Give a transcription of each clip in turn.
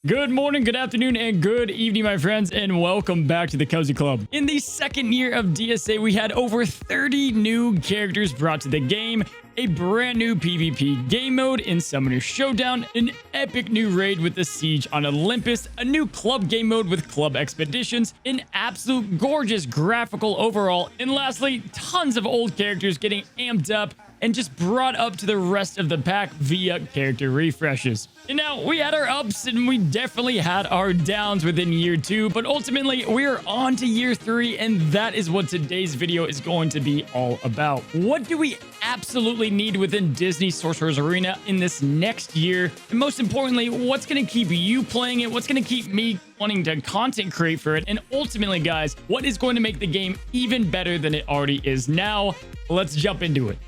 Good morning, good afternoon, and good evening, my friends, and welcome back to the Cozy Club. In the second year of DSA, we had over 30 new characters brought to the game, a brand new PvP game mode in Summoner Showdown, an epic new raid with the Siege on Olympus, a new club game mode with Club Expeditions, an absolute gorgeous graphical overhaul, and lastly, tons of old characters getting amped up and just brought up to the rest of the pack via character refreshes. And now, we had our ups and we definitely had our downs within year 2, but ultimately, we're on to year 3, and that is what today's video is going to be all about. What do we absolutely need within Disney Sorcerer's Arena in this next year? And most importantly, what's going to keep you playing it? What's going to keep me wanting to content create for it? And ultimately, guys, what is going to make the game even better than it already is now? Let's jump into it.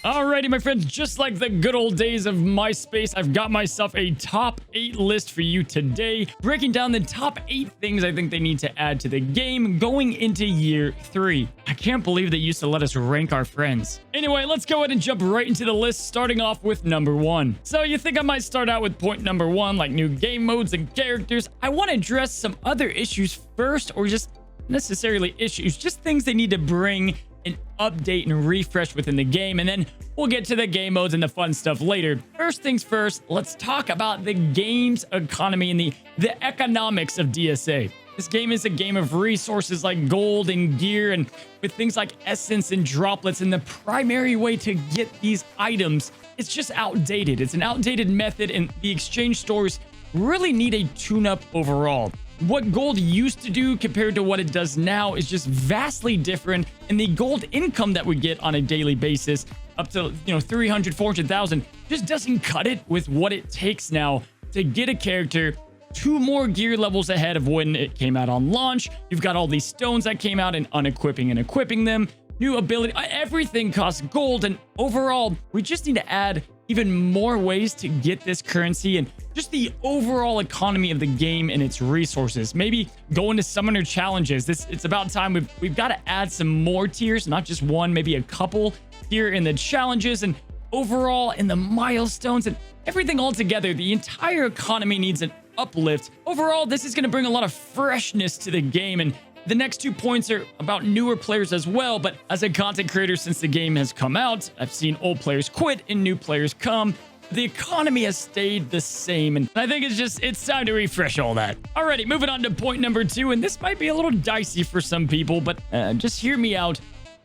Alrighty, my friends, just like the good old days of MySpace, I've got myself a top 8 list for you today, breaking down the top 8 things I think they need to add to the game going into year 3. I can't believe they used to let us rank our friends. Anyway, let's go ahead and jump right into the list, starting off with number 1. So you think I might start out with point number 1, like new game modes and characters? I want to address some other issues first, or just necessarily issues, just things they need to bring and update and refresh within the game, and then we'll get to the game modes and the fun stuff later. First things first, let's talk about the game's economy and the economics of DSA. This game is a game of resources like gold and gear, and with things like essence and droplets, and the primary way to get these items, it's just outdated. It's an outdated method, and the exchange stores really need a tune-up overall. What gold used to do compared to what it does now is just vastly different, and the gold income that we get on a daily basis, up to 300, 400,000, just doesn't cut it with what it takes now to get a character 2 more gear levels ahead of when it came out on launch. You've got all these stones that came out and unequipping and equipping them, new ability, everything costs gold, and overall, we just need to add even more ways to get this currency and just the overall economy of the game and its resources. Maybe go into summoner challenges. It's about time. We've got to add some more tiers, not just one, maybe a couple here in the challenges, and overall in the milestones and everything all together. The entire economy needs an uplift. Overall, this is going to bring a lot of freshness to the game, and the next 2 points are about newer players as well, but as a content creator since the game has come out, I've seen old players quit and new players come. The economy has stayed the same, and I think it's time to refresh all that. Alrighty, moving on to point number 2, and this might be a little dicey for some people, but just hear me out.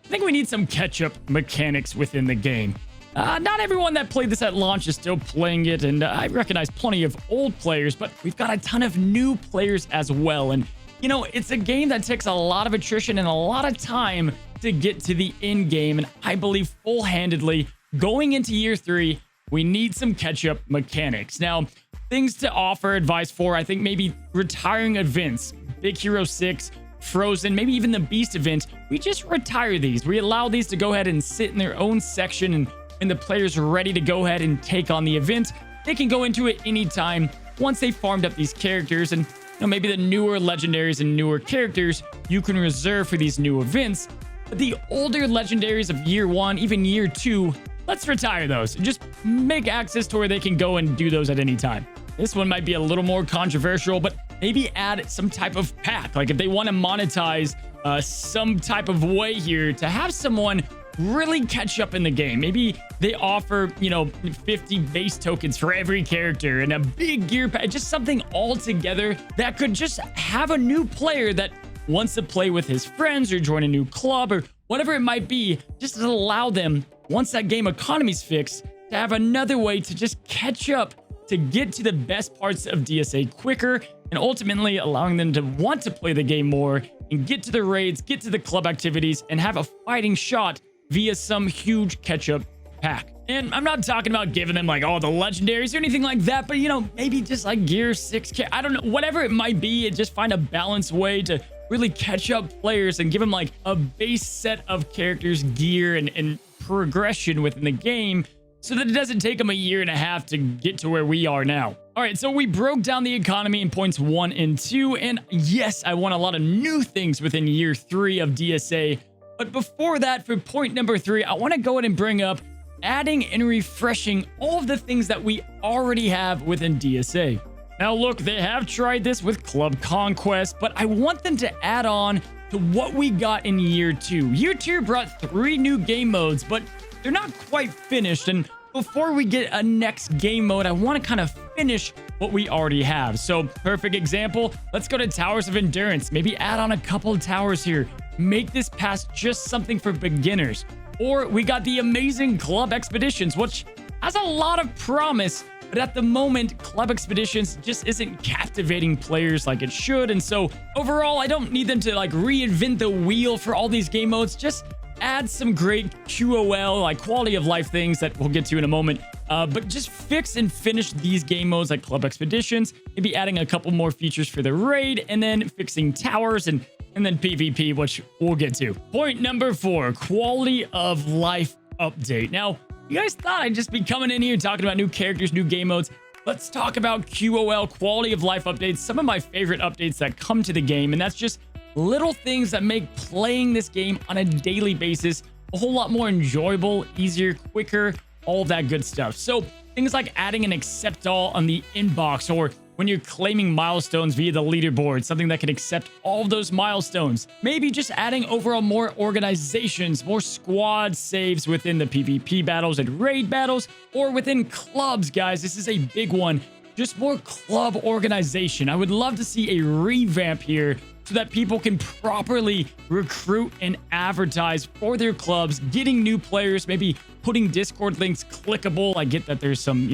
I think we need some catch-up mechanics within the game. Not everyone that played this at launch is still playing it, and I recognize plenty of old players, but we've got a ton of new players as well, and it's a game that takes a lot of attrition and a lot of time to get to the end game, and I believe full-handedly going into year 3, we need some catch-up mechanics. Now, things to offer advice for, I think maybe retiring events, Big Hero 6, Frozen, maybe even the Beast event. We just retire these. We allow these to go ahead and sit in their own section, and when the players are ready to go ahead and take on the event, they can go into it anytime once they farmed up these characters, and maybe the newer legendaries and newer characters you can reserve for these new events. But the older legendaries of year 1, even year 2, let's retire those and just make access to where they can go and do those at any time. This one might be a little more controversial, but maybe add some type of pack. Like if they want to monetize some type of way here to have someone really catch up in the game. Maybe they offer, 50 base tokens for every character and a big gear pack, just something all together that could just have a new player that wants to play with his friends or join a new club or whatever it might be, just to allow them, once that game economy's fixed, to have another way to just catch up to get to the best parts of DSA quicker, and ultimately allowing them to want to play the game more and get to the raids, get to the club activities, and have a fighting shot via some huge catch-up pack. And I'm not talking about giving them like all the legendaries or anything like that, but maybe just like gear 6k, I don't know, whatever it might be, and just find a balanced way to really catch up players and give them like a base set of characters, gear, and progression within the game, so that it doesn't take them a year and a half to get to where we are now. All right, so we broke down the economy in points 1 and 2, and yes, I want a lot of new things within year 3 of DSA. But before that, for point number 3, I want to go ahead and bring up adding and refreshing all of the things that we already have within DSA. Now look, they have tried this with Club Conquest, but I want them to add on to what we got in Year 2. Year 2 brought 3 new game modes, but they're not quite finished, and before we get a next game mode, I want to kind of finish what we already have. So, perfect example, let's go to Towers of Endurance. Maybe add on a couple of towers here. Make this pass just something for beginners. Or we got the amazing Club Expeditions, which has a lot of promise, but at the moment, Club Expeditions just isn't captivating players like it should. And so overall, I don't need them to like reinvent the wheel for all these game modes. Just add some great QOL, like quality of life things that we'll get to in a moment. But just fix and finish these game modes like Club Expeditions, maybe adding a couple more features for the raid, and then fixing towers and then PvP, which we'll get to. Point number 4, quality of life update. Now, you guys thought I'd just be coming in here talking about new characters, new game modes. Let's talk about QOL, quality of life updates, some of my favorite updates that come to the game, and that's just little things that make playing this game on a daily basis a whole lot more enjoyable, easier, quicker, all of that good stuff. So things like adding an accept all on the inbox, or when you're claiming milestones via the leaderboard, something that can accept all of those milestones. Maybe just adding overall more organizations, more squad saves within the PvP battles and raid battles, or within clubs, guys. This is a big one. Just more club organization. I would love to see a revamp here so that people can properly recruit and advertise for their clubs, getting new players, maybe putting Discord links clickable. I get that there's some,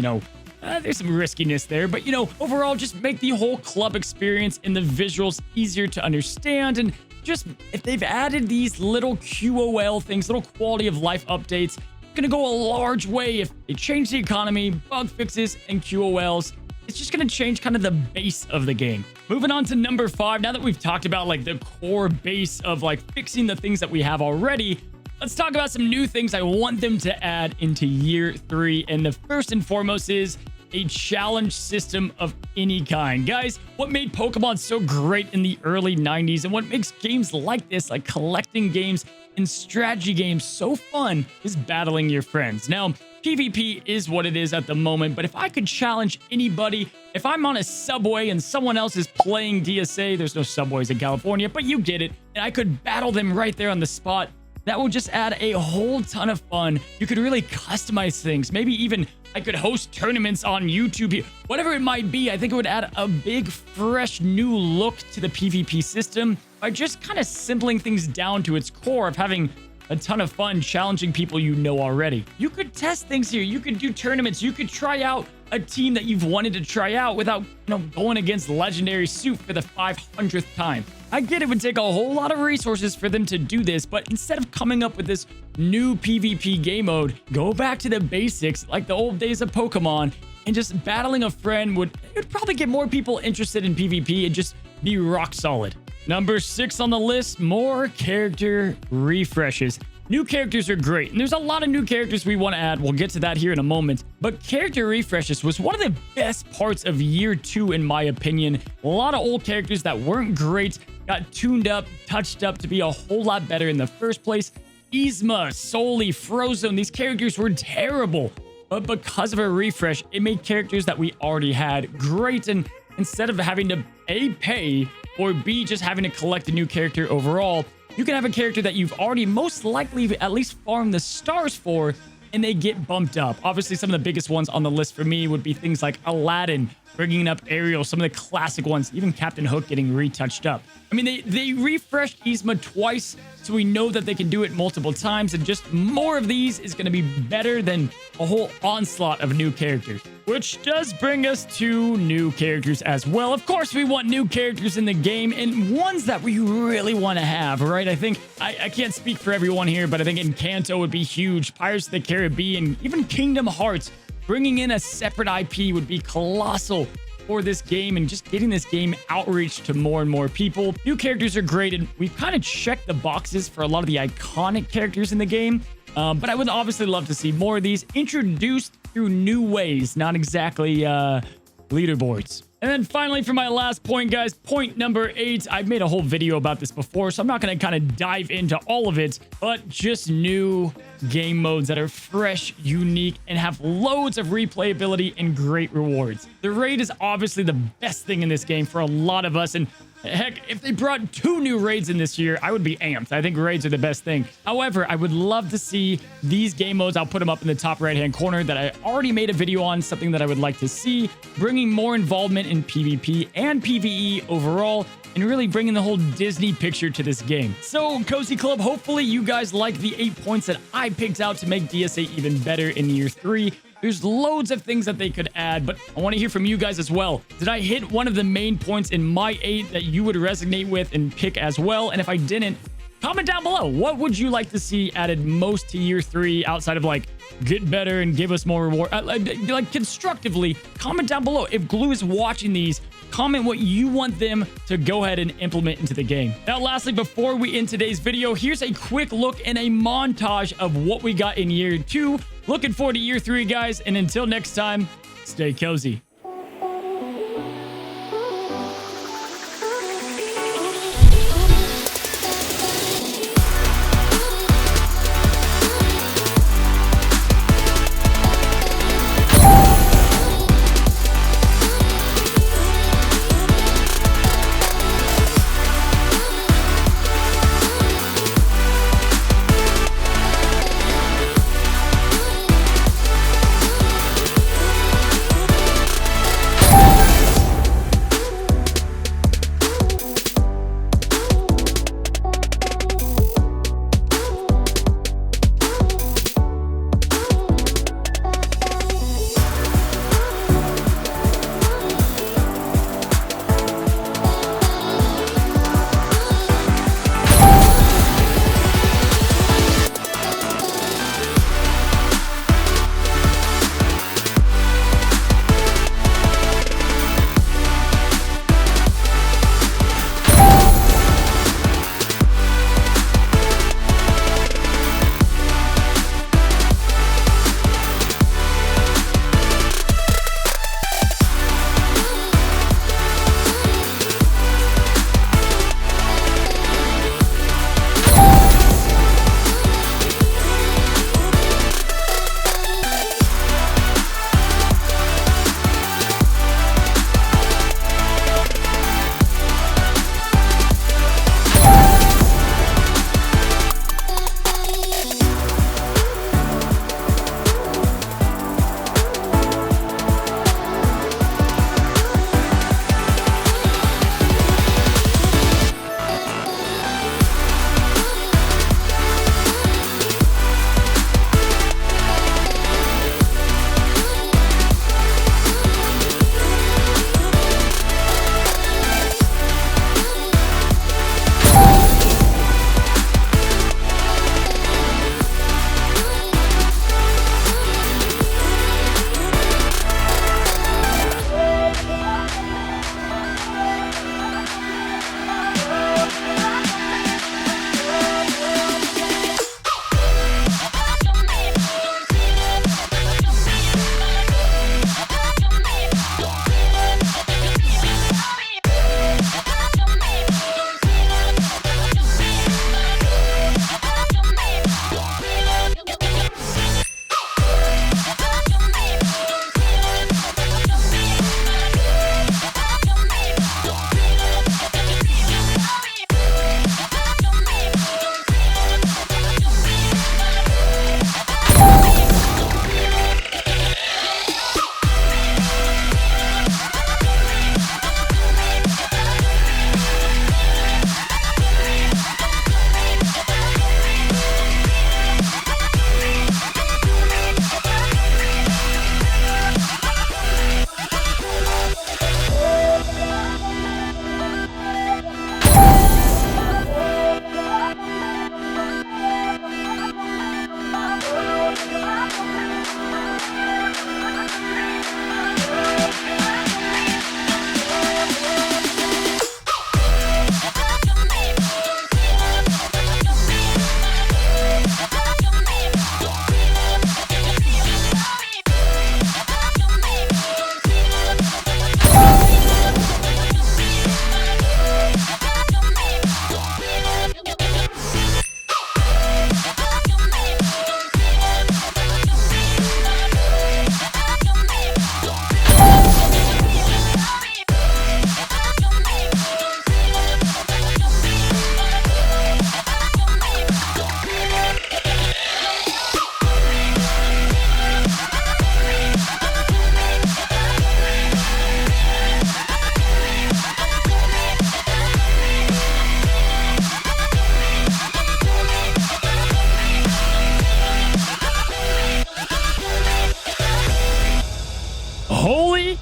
there's some riskiness there, but overall, just make the whole club experience and the visuals easier to understand. And just if they've added these little QOL things, little quality of life updates, it's gonna go a large way. If they change the economy, bug fixes, and QOLs, it's just going to change kind of the base of the game. Moving on to number 5. Now that we've talked about like the core base of like fixing the things that we have already, let's talk about some new things I want them to add into Year 3. And the first and foremost is a challenge system of any kind. Guys, what made Pokemon so great in the early 90s and what makes games like this, like collecting games and strategy games, so fun is battling your friends. Now, PvP is what it is at the moment, but if I could challenge anybody, if I'm on a subway and someone else is playing DSA, there's no subways in California, but you get it, and I could battle them right there on the spot, that will just add a whole ton of fun. You could really customize things. Maybe even I could host tournaments on YouTube. Whatever it might be, I think it would add a big, fresh, new look to the PvP system by just kind of simpling things down to its core of having a ton of fun challenging people you know already. You could test things here. You could do tournaments. You could try out a team that you've wanted to try out without, going against Legendary Soup for the 500th time. I get it would take a whole lot of resources for them to do this, but instead of coming up with this new PvP game mode, go back to the basics like the old days of Pokemon, and just battling a friend would probably get more people interested in PvP and just be rock solid. Number 6 on the list, more character refreshes. New characters are great, and there's a lot of new characters we want to add. We'll get to that here in a moment. But character refreshes was one of the best parts of Year 2, in my opinion. A lot of old characters that weren't great got tuned up, touched up to be a whole lot better in the first place. Yzma, Soli, Frozone, these characters were terrible. But because of a refresh, it made characters that we already had great. And instead of having to A, pay, or B, just having to collect a new character overall, you can have a character that you've already most likely at least farmed the stars for, and they get bumped up. Obviously, some of the biggest ones on the list for me would be things like Aladdin, bringing up Ariel, some of the classic ones, even Captain Hook getting retouched up. I mean, they refreshed Yzma twice, so we know that they can do it multiple times, and just more of these is going to be better than a whole onslaught of new characters. Which does bring us to new characters as well. Of course, we want new characters in the game, and ones that we really want to have, right? I think, I can't speak for everyone here, but I think Encanto would be huge. Pirates of the Caribbean, even Kingdom Hearts, bringing in a separate IP would be colossal for this game, and just getting this game outreach to more and more people. New characters are great, and we've kind of checked the boxes for a lot of the iconic characters in the game. But I would obviously love to see more of these introduced through new ways, not exactly leaderboards. And then finally, for my last point, guys, point number 8. I've made a whole video about this before, so I'm not going to kind of dive into all of it, but just new game modes that are fresh, unique, and have loads of replayability and great rewards. The raid is obviously the best thing in this game for a lot of us, and heck, if they brought 2 new raids in this year, I would be amped. I think raids are the best thing. However, I would love to see these game modes. I'll put them up in the top right-hand corner that I already made a video on, something that I would like to see, bringing more involvement in PvP and PvE overall, and really bringing the whole Disney picture to this game. So, Cozy Club, hopefully you guys like the 8 points that I picked out to make DSA even better in year 3. There's loads of things that they could add, but I want to hear from you guys as well. Did I hit one of the main points in my 8 that you would resonate with and pick as well? And if I didn't, comment down below. What would you like to see added most to year 3 outside of like get better and give us more reward? Like constructively, comment down below. If Glue is watching these, comment what you want them to go ahead and implement into the game. Now, lastly, before we end today's video, here's a quick look and a montage of what we got in year 2. Looking forward to year 3, guys. And until next time, stay cozy.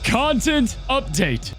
content update.